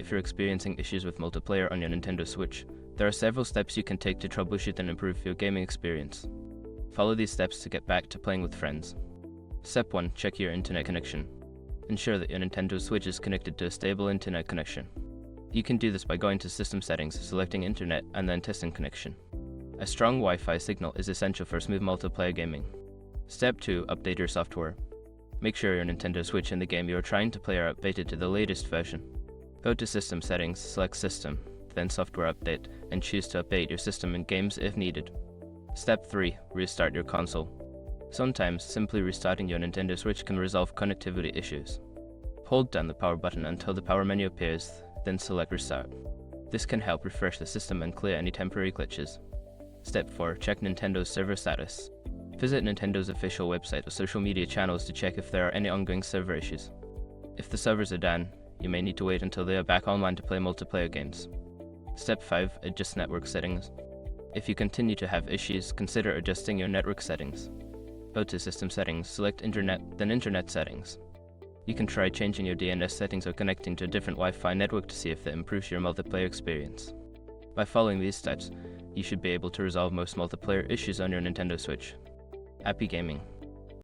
if you're experiencing issues with multiplayer on your Nintendo Switch. There are several steps you can take to troubleshoot and improve your gaming experience. Follow these steps to get back to playing with friends. Step 1. Check your internet connection. Ensure that your Nintendo Switch is connected to a stable internet connection. You can do this by going to System Settings, selecting Internet, and then Testing Connection. A strong Wi-Fi signal is essential for smooth multiplayer gaming. Step 2. Update your software. Make sure your Nintendo Switch and the game you are trying to play are updated to the latest version. Go to System Settings, select System, then Software Update, and choose to update your system and games if needed. Step 3. Restart your console. Sometimes, simply restarting your Nintendo Switch can resolve connectivity issues. Hold down the power button until the power menu appears, then select Restart. This can help refresh the system and clear any temporary glitches. Step 4. Check Nintendo's server status. Visit Nintendo's official website or social media channels to check if there are any ongoing server issues. If the servers are down, you may need to wait until they are back online to play multiplayer games. Step 5. Adjust network settings. If you continue to have issues, consider adjusting your network settings. Go to System Settings, select Internet, then Internet Settings. You can try changing your DNS settings or connecting to a different Wi-Fi network to see if that improves your multiplayer experience. By following these steps, you should be able to resolve most multiplayer issues on your Nintendo Switch. Happy gaming!